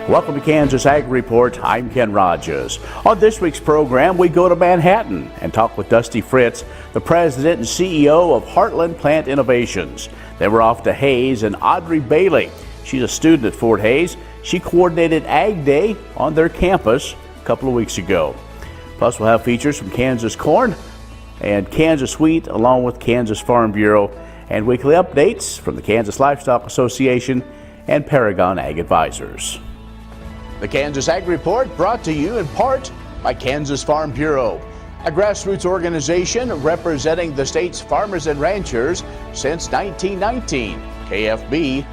Welcome to Kansas Ag Report. I'm Ken Rogers. On this week's program, we go to Manhattan and talk with Dusti Fritz, the president and CEO of Heartland Plant Innovations. Then we're off to Hays and Audrie Bailey. She's a student at Fort Hays. She coordinated Ag Day on their campus a couple of weeks ago. Plus, we'll have features from Kansas Corn and Kansas Wheat, along with Kansas Farm Bureau, and weekly updates from the Kansas Livestock Association and Paragon Ag Advisors. The Kansas Ag Report brought to you in part by Kansas Farm Bureau, a grassroots organization representing the state's farmers and ranchers since 1919. KFB.org.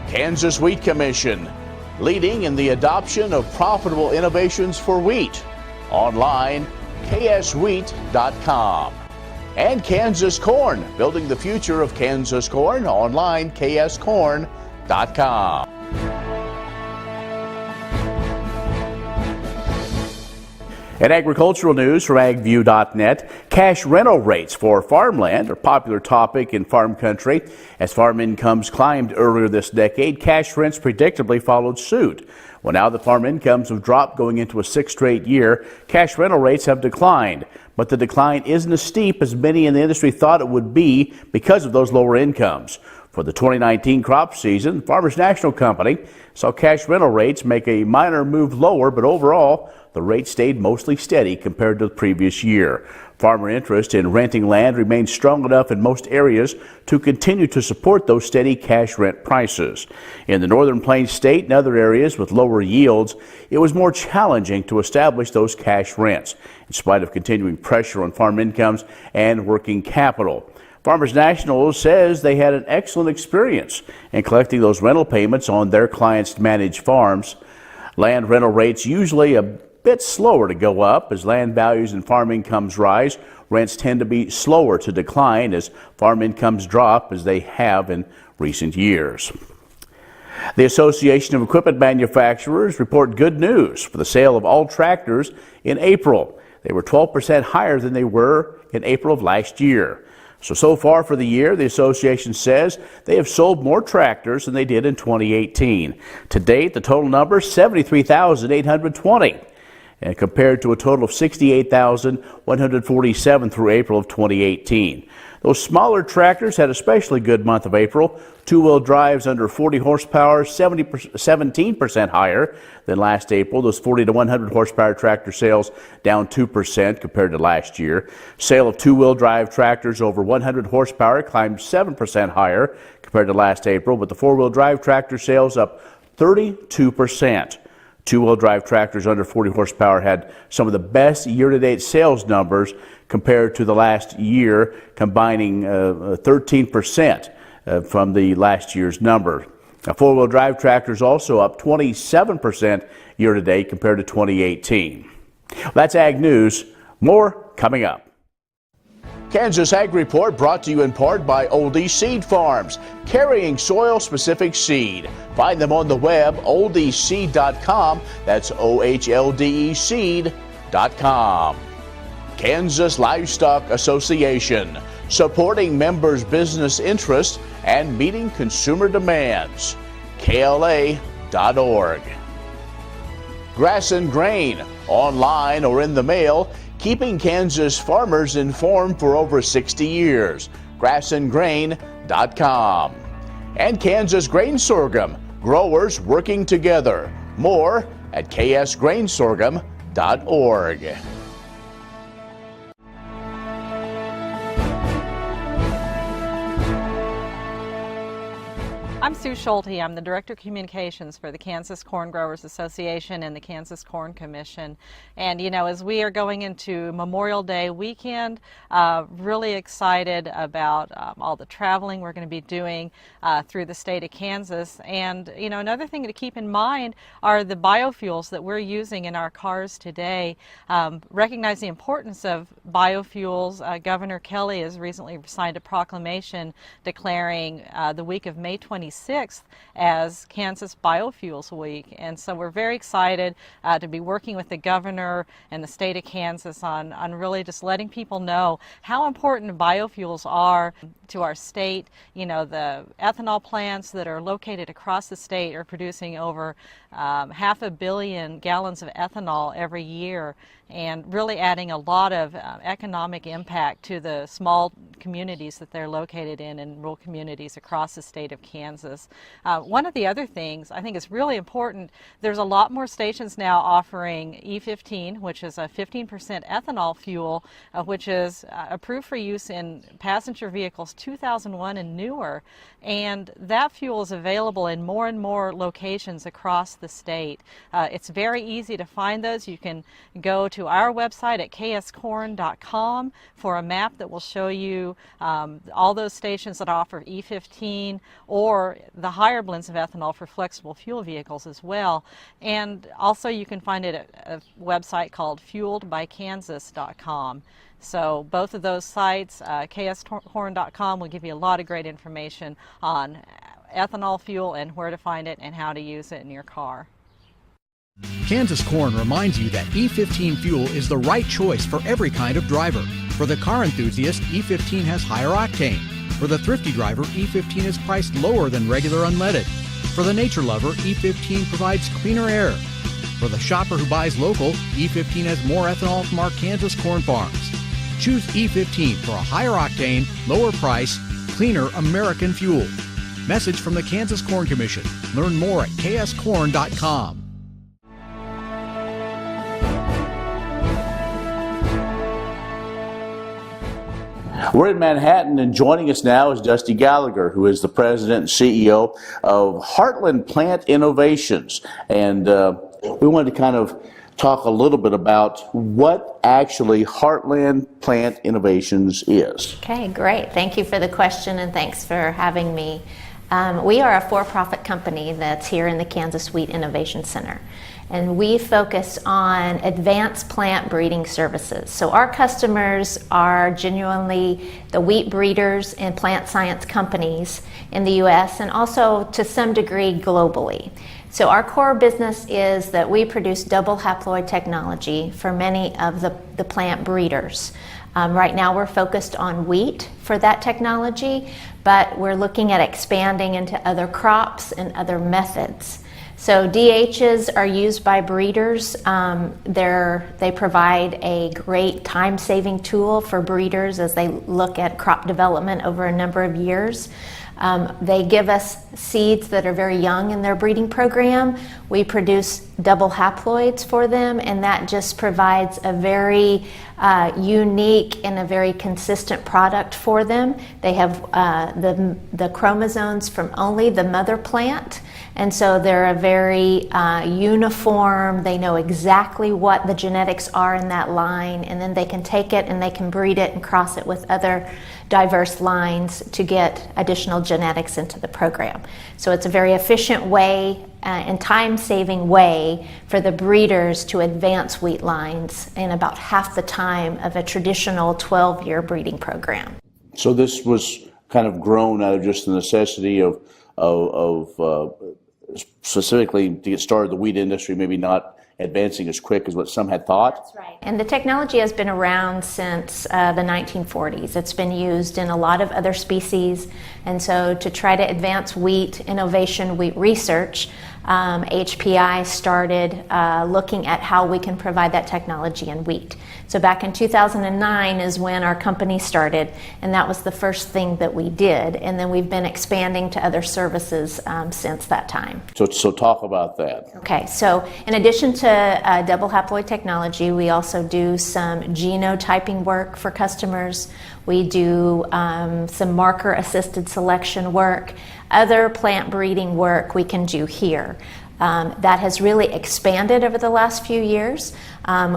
Kansas Wheat Commission, leading in the adoption of profitable innovations for wheat. Online, kswheat.com. And Kansas Corn, building the future of Kansas corn. Online, kscorn.com. And agricultural news from agview.net. Cash rental rates for farmland are a popular topic in farm country. As farm incomes climbed earlier this decade, cash rents predictably followed suit. Well, now that farm incomes have dropped going into a sixth straight year, cash rental rates have declined. But the decline isn't as steep as many in the industry thought it would be because of those lower incomes. For the 2019 crop season, Farmers National Company saw cash rental rates make a minor move lower, but overall, the rate stayed mostly steady compared to the previous year. Farmer interest in renting land remains strong enough in most areas to continue to support those steady cash rent prices. In the Northern Plains state and other areas with lower yields, it was more challenging to establish those cash rents, in spite of continuing pressure on farm incomes and working capital. Farmers National says they had an excellent experience in collecting those rental payments on their clients' managed farms. Land rental rates usually a bit slower to go up as land values and farm incomes rise. Rents tend to be slower to decline as farm incomes drop, as they have in recent years. The Association of Equipment Manufacturers report good news for the sale of all tractors in April. They were 12% higher than they were in April of last year. So far for the year, the association says they have sold more tractors than they did in 2018. To date, the total number is 73,820, and compared to a total of 68,147 through April of 2018. Those smaller tractors had an especially good month of April. Two-wheel drives under 40 horsepower, 17% higher than last April. Those 40 to 100 horsepower tractor sales down 2% compared to last year. Sale of two-wheel drive tractors over 100 horsepower climbed 7% higher compared to last April, but the four-wheel drive tractor sales up 32%. Two-wheel drive tractors under 40 horsepower had some of the best year-to-date sales numbers compared to the last year, combining 13% from the last year's number. Now, four-wheel drive tractors also up 27% year-to-date compared to 2018. That's Ag News. More coming up. Kansas Ag Report brought to you in part by Oldie Seed Farms, carrying soil-specific seed. Find them on the web, oldieseed.com. That's OHLDE seed.com. Kansas Livestock Association, supporting members' business interests and meeting consumer demands. KLA.org. Grass and Grain, online or in the mail, keeping Kansas farmers informed for over 60 years. Grassandgrain.com. And Kansas Grain Sorghum, growers working together. More at ksgrainsorghum.org. I'm Sue Schulte. I'm the Director of Communications for the Kansas Corn Growers Association and the Kansas Corn Commission. And, you know, as we are going into Memorial Day weekend, really excited about all the traveling we're going to be doing through the state of Kansas. And, you know, another thing to keep in mind are the biofuels that we're using in our cars today. Recognize the importance of biofuels. Governor Kelly has recently signed a proclamation declaring the week of May 26th 26th as Kansas Biofuels Week. And so we're very excited to be working with the governor and the state of Kansas on really just letting people know how important biofuels are to our state. You know, the ethanol plants that are located across the state are producing over 500 million gallons of ethanol every year, and really adding a lot of economic impact to the small communities that they're located in rural communities across the state of Kansas. One of the other things I think is really important, there's a lot more stations now offering E15, which is a 15% ethanol fuel, which is approved for use in passenger vehicles 2001 and newer. And that fuel is available in more and more locations across the state. It's very easy to find those. You can go to our website at kscorn.com for a map that will show you all those stations that offer E15 or the higher blends of ethanol for flexible fuel vehicles as well. And also you can find it at a website called fueledbykansas.com. So both of those sites, kscorn.com, will give you a lot of great information on ethanol fuel and where to find it and how to use it in your car. Kansas Corn reminds you that E15 fuel is the right choice for every kind of driver. For the car enthusiast, E15 has higher octane. For the thrifty driver, E15 is priced lower than regular unleaded. For the nature lover, E15 provides cleaner air. For the shopper who buys local, E15 has more ethanol from our Kansas corn farms. Choose E15 for a higher octane, lower price, cleaner American fuel. Message from the Kansas Corn Commission. Learn more at kscorn.com. We're in Manhattan, and joining us now is Dusti Gallagher, who is the president and CEO of Heartland Plant Innovations. And we wanted to kind of talk a little bit about what actually Heartland Plant Innovations is. Okay, great. Thank you for the question, and thanks for having me. We are a for-profit company that's here in the Kansas Wheat Innovation Center, and we focus on advanced plant breeding services. So our customers are genuinely the wheat breeders and plant science companies in the U.S. and also to some degree globally. So our core business is that we produce double haploid technology for many of the plant breeders. Right now we're focused on wheat for that technology, but we're looking at expanding into other crops and other methods. So DHs are used by breeders. They provide a great time-saving tool for breeders as they look at crop development over a number of years. They give us seeds that are very young in their breeding program. We produce double haploids for them, and that just provides a very unique and a very consistent product for them. They have the chromosomes from only the mother plant, and so they're a very uniform. They know exactly what the genetics are in that line, and then they can take it and they can breed it and cross it with other diverse lines to get additional genetics into the program. So it's a very efficient way and time-saving way for the breeders to advance wheat lines in about half the time of a traditional 12-year breeding program. So this was kind of grown out of just the necessity of specifically to get started the wheat industry, maybe not advancing as quick as what some had thought? That's right. And the technology has been around since the 1940s. It's been used in a lot of other species. And so to try to advance wheat innovation, wheat research, HPI started looking at how we can provide that technology in wheat. So back in 2009 is when our company started, and that was the first thing that we did. And then we've been expanding to other services since that time. So talk about that. Okay, so in addition to double haploid technology, we also do some genotyping work for customers. We do some marker-assisted selection work. Other plant breeding work we can do here. That has really expanded over the last few years.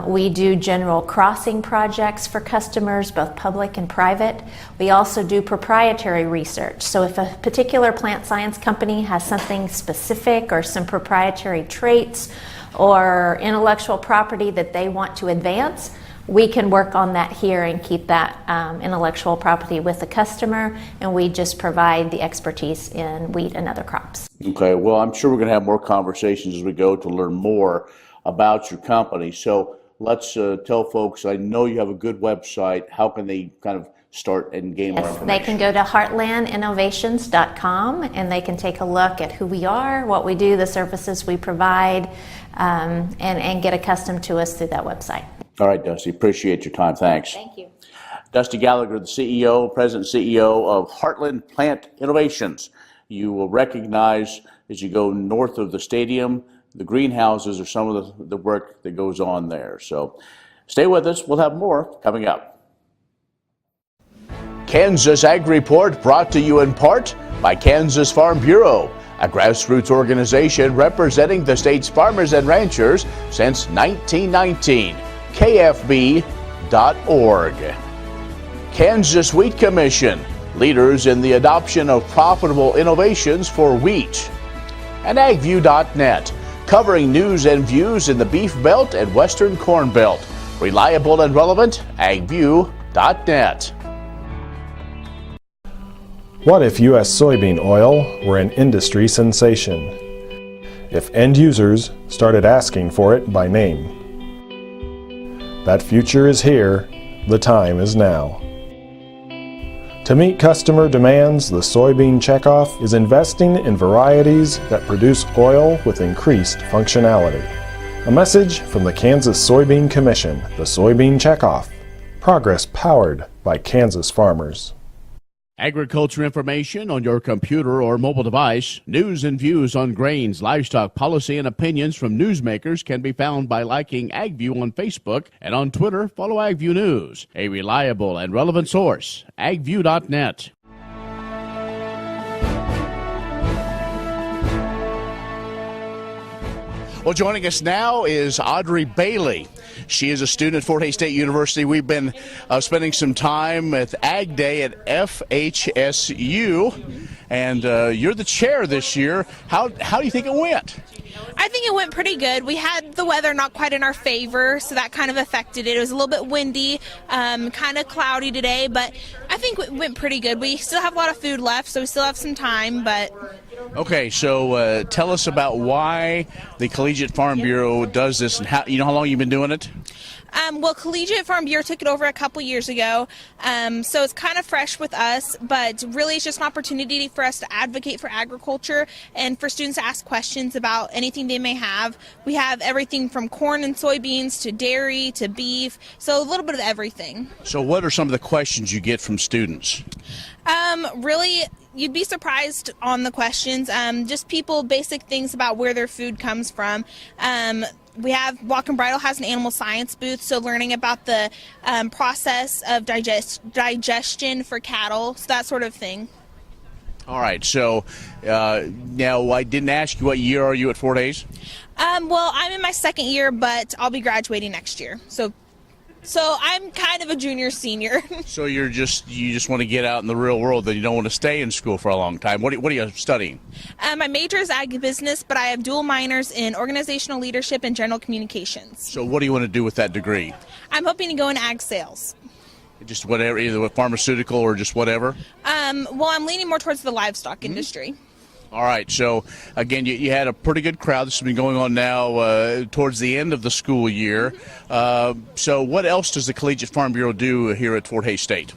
We do general crossing projects for customers, both public and private. We also do proprietary research. So if a particular plant science company has something specific or some proprietary traits or intellectual property that they want to advance, we can work on that here and keep that intellectual property with the customer, and we just provide the expertise in wheat and other crops. Okay, well, I'm sure we're going to have more conversations as we go to learn more about your company. So let's tell folks, I know you have a good website. How can they kind of start and gain more information? They can go to heartlandinnovations.com and they can take a look at who we are, what we do, the services we provide, and get accustomed to us through that website. All right, Dusti, appreciate your time. Thanks. Thank you. Dusti Gallagher, the President and CEO of Heartland Plant Innovations. You will recognize as you go north of the stadium, the greenhouses are some of the work that goes on there. So stay with us. We'll have more coming up. Kansas Ag Report brought to you in part by Kansas Farm Bureau, a grassroots organization representing the state's farmers and ranchers since 1919. KFB.org. Kansas Wheat Commission, leaders in the adoption of profitable innovations for wheat. And AgView.net, covering news and views in the Beef Belt and Western Corn Belt. Reliable and relevant, AgView.net. What if U.S. soybean oil were an industry sensation? If end users started asking for it by name? That future is here, the time is now. To meet customer demands, the Soybean Checkoff is investing in varieties that produce oil with increased functionality. A message from the Kansas Soybean Commission, the Soybean Checkoff. Progress powered by Kansas farmers. Agriculture information on your computer or mobile device. News and views on grains, livestock, policy, and opinions from newsmakers can be found by liking AgView on Facebook, and on Twitter, follow AgView News, a reliable and relevant source. AgView.net. Well, joining us now is Audrie Bailey. She is a student at Fort Hays State University. We've been spending some time at Ag Day at FHSU, and you're the chair this year. How do you think it went? I think it went pretty good. We had the weather not quite in our favor, so that kind of affected it. It was a little bit windy, kind of cloudy today, but I think it went pretty good. We still have a lot of food left, so we still have some time, but... Okay, so tell us about why the Collegiate Farm Bureau does this, and how long you've been doing it? Well, Collegiate Farm Bureau took it over a couple years ago, so it's kind of fresh with us, but really it's just an opportunity for us to advocate for agriculture and for students to ask questions about anything they may have. We have everything from corn and soybeans to dairy to beef, so a little bit of everything. So what are some of the questions you get from students? Really, you'd be surprised on the questions. Just basic things about where their food comes from. We have Walk and Bridle has an animal science booth, so learning about the process of digestion for cattle, so that sort of thing. All right, so now I didn't ask you, what year are you at Fort Hays? Well, I'm in my second year, but I'll be graduating next year. So I'm kind of a junior senior. So you just want to get out in the real world, then you don't want to stay in school for a long time. What are you studying? My major is ag business, but I have dual minors in organizational leadership and general communications. So what do you want to do with that degree? I'm hoping to go in ag sales. Just whatever, either with pharmaceutical or just whatever? Well, I'm leaning more towards the livestock industry. All right, so again, you had a pretty good crowd. This has been going on now towards the end of the school year. So what else does the Collegiate Farm Bureau do here at Fort Hays State?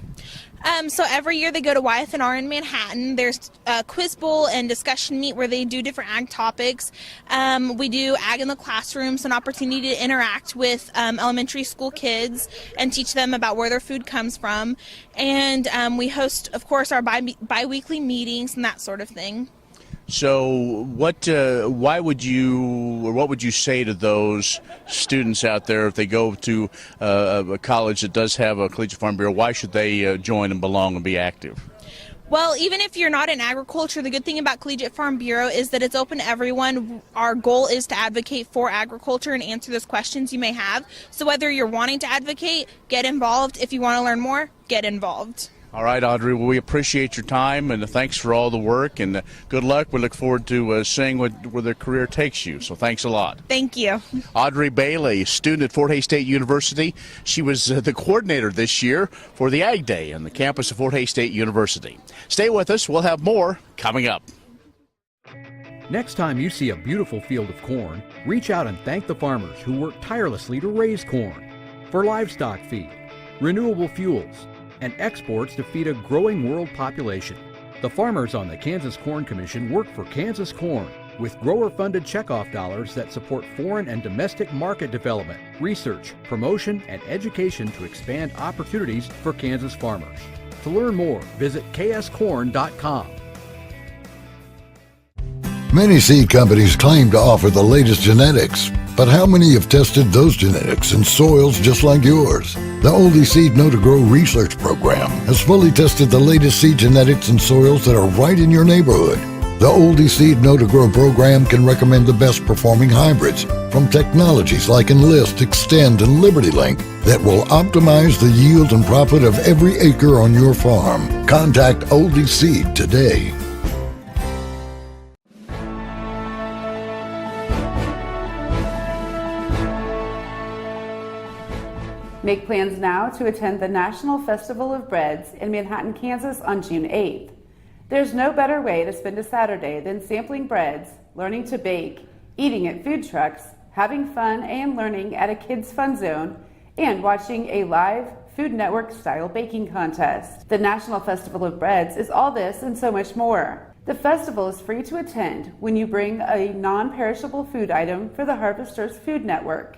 So every year they go to YF&R in Manhattan. There's a quiz bowl and discussion meet where they do different ag topics. We do ag in the classrooms, an opportunity to interact with elementary school kids and teach them about where their food comes from. And we host, of course, our bi-weekly meetings and that sort of thing. So what would you say to those students out there if they go to a college that does have a Collegiate Farm Bureau? Why should they join and belong and be active? Well, even if you're not in agriculture, the good thing about Collegiate Farm Bureau is that it's open to everyone. Our goal is to advocate for agriculture and answer those questions you may have. So whether you're wanting to advocate, get involved. If you want to learn more, get involved. All right, Audrie, well, we appreciate your time, and thanks for all the work, and good luck. We look forward to seeing where the career takes you, so thanks a lot. Thank you. Audrie Bailey, student at Fort Hays State University. She was the coordinator this year for the Ag Day on the campus of Fort Hays State University. Stay with us. We'll have more coming up. Next time you see a beautiful field of corn, reach out and thank the farmers who work tirelessly to raise corn for livestock feed, renewable fuels, and exports to feed a growing world population. The farmers on the Kansas Corn Commission work for Kansas Corn with grower-funded checkoff dollars that support foreign and domestic market development, research, promotion, and education to expand opportunities for Kansas farmers. To learn more, visit kscorn.com. Many seed companies claim to offer the latest genetics, but how many have tested those genetics in soils just like yours? The Oldie Seed Know to Grow research program has fully tested the latest seed genetics in soils that are right in your neighborhood. The Oldie Seed Know to Grow program can recommend the best performing hybrids from technologies like Enlist, Extend, and Liberty Link that will optimize the yield and profit of every acre on your farm. Contact Oldie Seed today. Make plans now to attend the National Festival of Breads in Manhattan, Kansas on June 8th. There's no better way to spend a Saturday than sampling breads, learning to bake, eating at food trucks, having fun and learning at a kids' fun zone, and watching a live Food Network style baking contest. The National Festival of Breads is all this and so much more. The festival is free to attend when you bring a non-perishable food item for the Harvesters Food Network.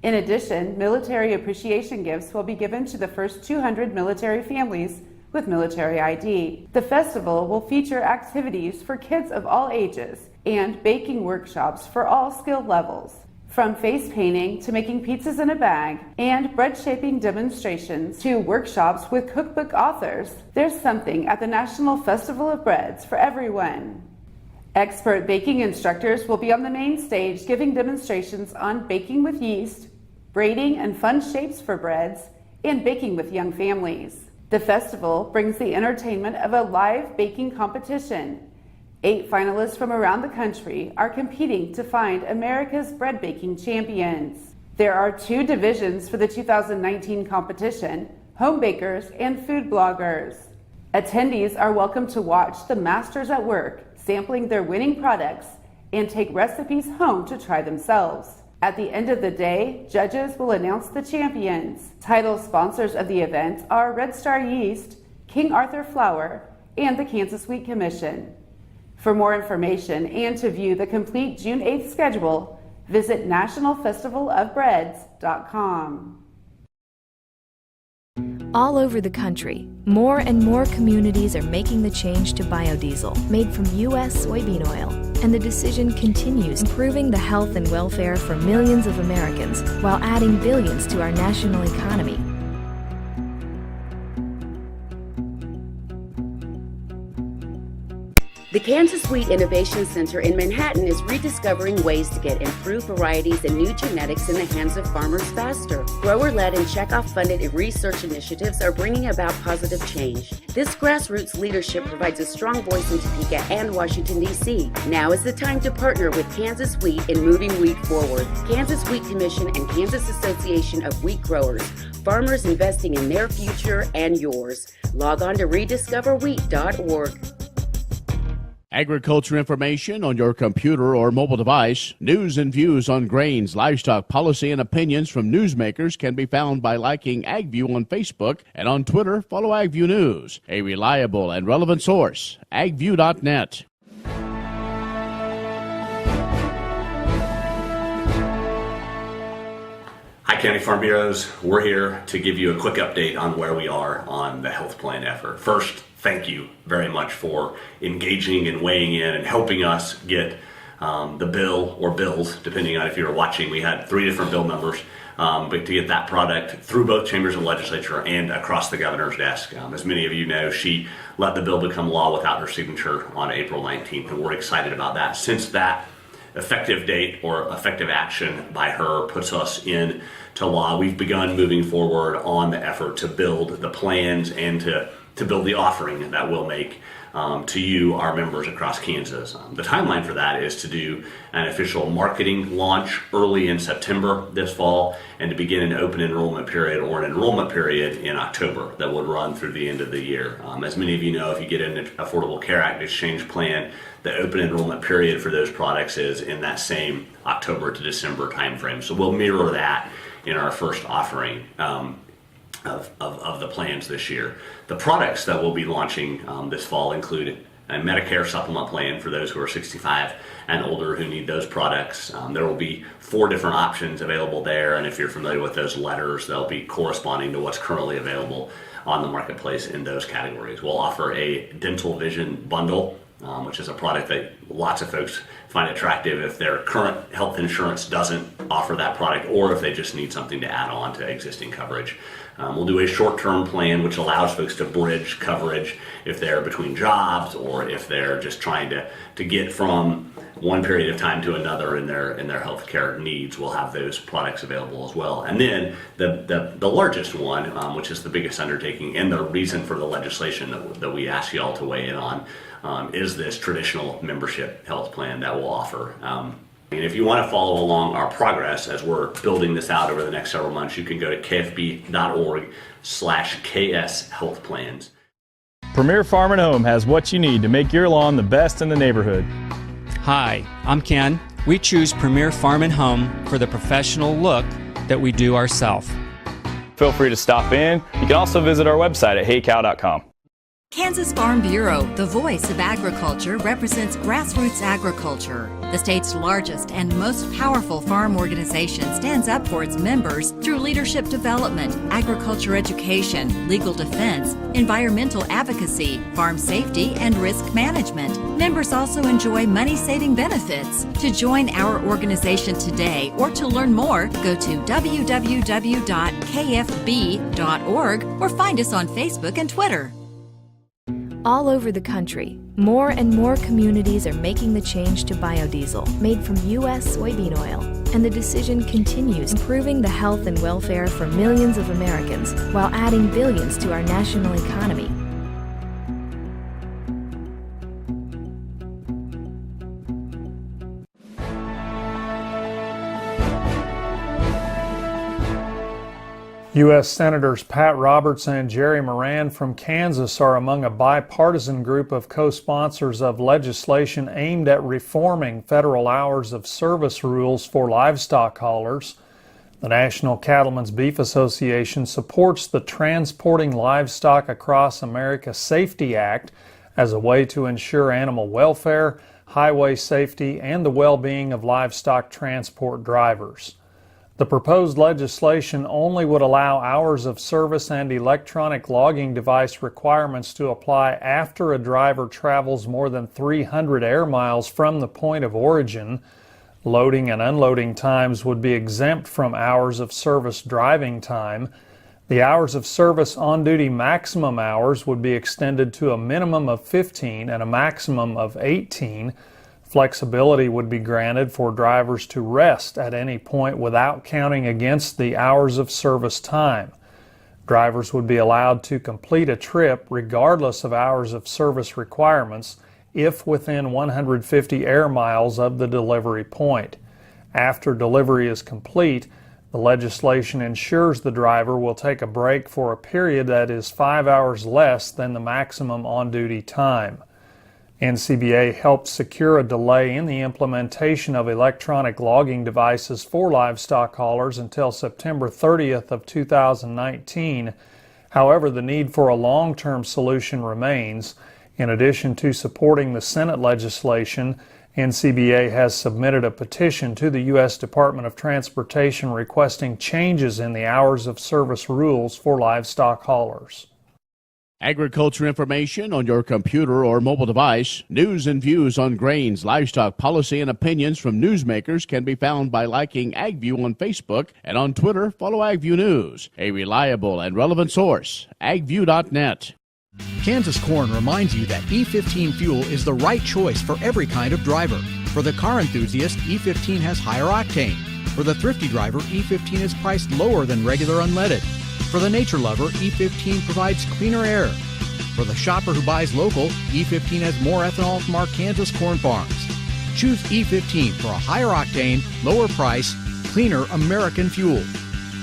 In addition, military appreciation gifts will be given to the first 200 military families with military ID. The festival will feature activities for kids of all ages and baking workshops for all skill levels. From face painting to making pizzas in a bag and bread shaping demonstrations to workshops with cookbook authors, there's something at the National Festival of Breads for everyone. Expert baking instructors will be on the main stage giving demonstrations on baking with yeast, braiding and fun shapes for breads, and baking with young families. The festival brings the entertainment of a live baking competition. 8 finalists from around the country are competing to find America's bread baking champions. There are 2 divisions for the 2019 competition: home bakers and food bloggers. Attendees are welcome to watch the masters at work, sampling their winning products, and take recipes home to try themselves. At the end of the day, judges will announce the champions. Title sponsors of the event are Red Star Yeast, King Arthur Flour, and the Kansas Wheat Commission. For more information and to view the complete June 8th schedule, visit nationalfestivalofbreads.com. All over the country, more and more communities are making the change to biodiesel made from U.S. soybean oil, and the decision continues improving the health and welfare for millions of Americans while adding billions to our national economy. The Kansas Wheat Innovation Center in Manhattan is rediscovering ways to get improved varieties and new genetics in the hands of farmers faster. Grower-led and checkoff-funded research initiatives are bringing about positive change. This grassroots leadership provides a strong voice in Topeka and Washington, D.C. Now is the time to partner with Kansas Wheat in moving wheat forward. Kansas Wheat Commission and Kansas Association of Wheat Growers. Farmers investing in their future and yours. Log on to rediscoverwheat.org. Agriculture information on your computer or mobile device. News and views on grains, livestock, policy, and opinions from newsmakers can be found by liking AgView on Facebook, and on Twitter, follow AgView News, a reliable and relevant source. agview.net. Hi, County Farm Bureaus. We're here to give you a quick update on where we are on the health plan effort. First, thank you very much for engaging and weighing in and helping us get the bill or bills, depending on if you were watching. We had 3 different bill numbers, but to get that product through both chambers of legislature and across the governor's desk. As many of you know, she let the bill become law without her signature on April 19th, and we're excited about that. Since that effective date or effective action by her puts us into law, we've begun moving forward on the effort to build the plans and to to build the offering that we'll make to you, our members across Kansas. The timeline for that is to do an official marketing launch early in September this fall, and to begin an open enrollment period or an enrollment period in October that would run through the end of the year. As many of you know, if you get an Affordable Care Act exchange plan, the open enrollment period for those products is in that same October to December timeframe. So we'll mirror that in our first offering of the plans this year. The products that we'll be launching this fall include a Medicare supplement plan for those who are 65 and older who need those products. There will be 4 different options available there, and if you're familiar with those letters, they'll be corresponding to what's currently available on the marketplace in those categories. We'll offer a dental vision bundle, which is a product that lots of folks find attractive if their current health insurance doesn't offer that product, or if they just need something to add on to existing coverage. We'll do a short-term plan which allows folks to bridge coverage if they're between jobs, or if they're just trying to get from one period of time to another in their health care needs. We'll have those products available as well. And then the largest one, which is the biggest undertaking and the reason for the legislation that we ask you all to weigh in on, is this traditional membership health plan that we'll offer. And if you want to follow along our progress as we're building this out over the next several months, you can go to kfb.org/KS Health Plans. Premier Farm and Home has what you need to make your lawn the best in the neighborhood. Hi, I'm Ken. We choose Premier Farm and Home for the professional look that we do ourselves. Feel free to stop in. You can also visit our website at heycow.com. Kansas Farm Bureau, the voice of agriculture, represents grassroots agriculture. The state's largest and most powerful farm organization stands up for its members through leadership development, agriculture education, legal defense, environmental advocacy, farm safety, and risk management. Members also enjoy money-saving benefits. To join our organization today or to learn more, go to www.kfb.org or find us on Facebook and Twitter. All over the country, more and more communities are making the change to biodiesel made from U.S. soybean oil. And the decision continues, improving the health and welfare for millions of Americans while adding billions to our national economy. U.S. Senators Pat Roberts and Jerry Moran from Kansas are among a bipartisan group of co-sponsors of legislation aimed at reforming federal hours of service rules for livestock haulers. The National Cattlemen's Beef Association supports the Transporting Livestock Across America Safety Act as a way to ensure animal welfare, highway safety, and the well-being of livestock transport drivers. The proposed legislation only would allow hours of service and electronic logging device requirements to apply after a driver travels more than 300 air miles from the point of origin. Loading and unloading times would be exempt from hours of service driving time. The hours of service on-duty maximum hours would be extended to a minimum of 15 and a maximum of 18. Flexibility would be granted for drivers to rest at any point without counting against the hours of service time. Drivers would be allowed to complete a trip regardless of hours of service requirements if within 150 air miles of the delivery point. After delivery is complete, the legislation ensures the driver will take a break for a period that is 5 hours less than the maximum on-duty time. NCBA helped secure a delay in the implementation of electronic logging devices for livestock haulers until September 30th of 2019. However, the need for a long-term solution remains. In addition to supporting the Senate legislation, NCBA has submitted a petition to the U.S. Department of Transportation requesting changes in the hours of service rules for livestock haulers. Agriculture information on your computer or mobile device, news and views on grains, livestock policy, and opinions from newsmakers can be found by liking AgView on Facebook, and on Twitter, follow AgView News, a reliable and relevant source, agview.net. Kansas Corn reminds you that E15 fuel is the right choice for every kind of driver. For the car enthusiast, E15 has higher octane. For the thrifty driver, E15 is priced lower than regular unleaded. For the nature lover, E15 provides cleaner air. For the shopper who buys local, E15 has more ethanol from our Kansas corn farms. Choose E15 for a higher octane, lower price, cleaner American fuel.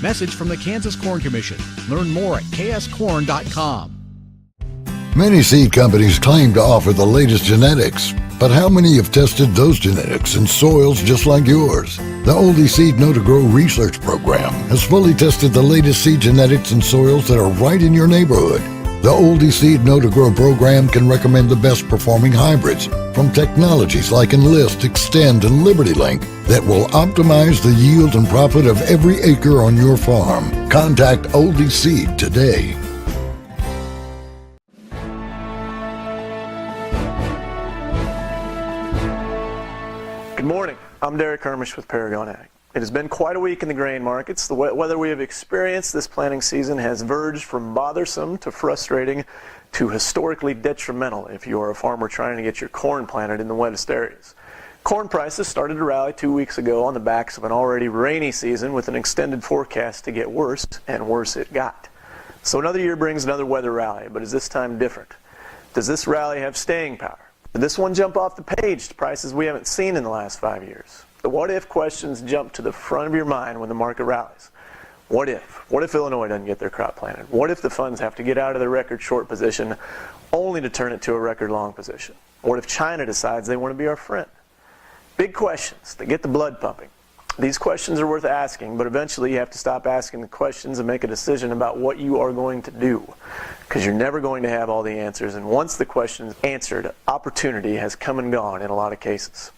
Message from the Kansas Corn Commission. Learn more at kscorn.com. Many seed companies claim to offer the latest genetics, but how many have tested those genetics in soils just like yours? The Oldie Seed Know to Grow research program has fully tested the latest seed genetics in soils that are right in your neighborhood. The Oldie Seed Know to Grow program can recommend the best performing hybrids from technologies like Enlist, Extend, and Liberty Link that will optimize the yield and profit of every acre on your farm. Contact Oldie Seed today. Good morning. I'm Derek Hermish with Paragon Ag. It has been quite a week in the grain markets. The weather we have experienced this planting season has verged from bothersome to frustrating to historically detrimental if you are a farmer trying to get your corn planted in the wettest areas. Corn prices started to rally 2 weeks ago on the backs of an already rainy season with an extended forecast to get worse, and worse it got. So another year brings another weather rally, but is this time different? Does this rally have staying power? Did this one jump off the page to prices we haven't seen in the last 5 years? The what-if questions jump to the front of your mind when the market rallies. What if? What if Illinois doesn't get their crop planted? What if the funds have to get out of their record short position only to turn it to a record long position? What if China decides they want to be our friend? Big questions that get the blood pumping. These questions are worth asking, but eventually you have to stop asking the questions and make a decision about what you are going to do, because you're never going to have all the answers, and once the question's answered, opportunity has come and gone in a lot of cases.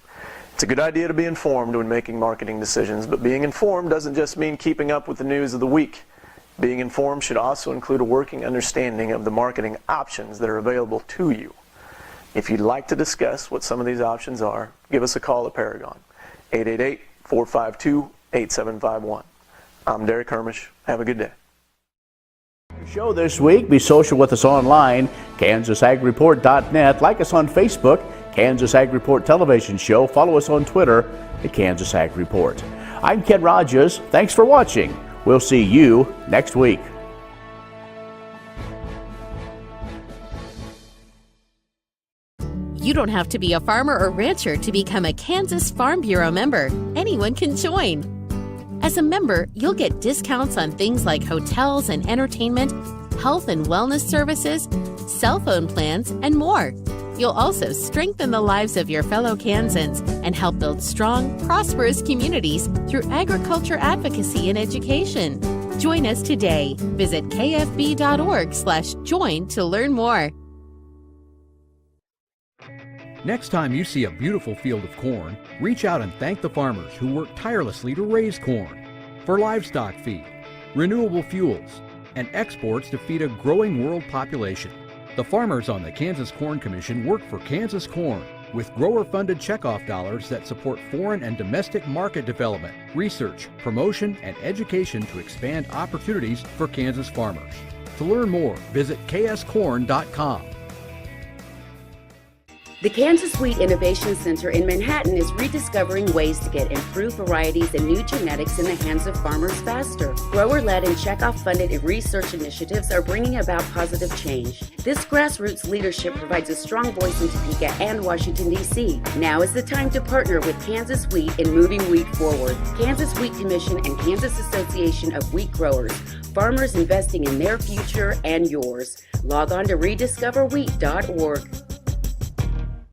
It's a good idea to be informed when making marketing decisions, but being informed doesn't just mean keeping up with the news of the week. Being informed should also include a working understanding of the marketing options that are available to you. If you'd like to discuss what some of these options are, give us a call at Paragon, 888-452-8751. I'm Derek Hermish. Have a good day. Show this week. Be social with us online, KansasAgReport.net. Like us on Facebook, Kansas Ag Report Television Show. Follow us on Twitter at Kansas Ag Report. I'm Ken Rogers. Thanks for watching. We'll see you next week. You don't have to be a farmer or rancher to become a Kansas Farm Bureau member. Anyone can join. As a member, you'll get discounts on things like hotels and entertainment, health and wellness services, cell phone plans, and more. You'll also strengthen the lives of your fellow Kansans and help build strong, prosperous communities through agriculture advocacy and education. Join us today. Visit kfb.org/join to learn more. Next time you see a beautiful field of corn, reach out and thank the farmers who work tirelessly to raise corn for livestock feed, renewable fuels, and exports to feed a growing world population. The farmers on the Kansas Corn Commission work for Kansas Corn with grower-funded checkoff dollars that support foreign and domestic market development, research, promotion, and education to expand opportunities for Kansas farmers. To learn more, visit kscorn.com. The Kansas Wheat Innovation Center in Manhattan is rediscovering ways to get improved varieties and new genetics in the hands of farmers faster. Grower-led and checkoff-funded research initiatives are bringing about positive change. This grassroots leadership provides a strong voice in Topeka and Washington, D.C. Now is the time to partner with Kansas Wheat in moving wheat forward. Kansas Wheat Commission and Kansas Association of Wheat Growers. Farmers investing in their future and yours. Log on to rediscoverwheat.org.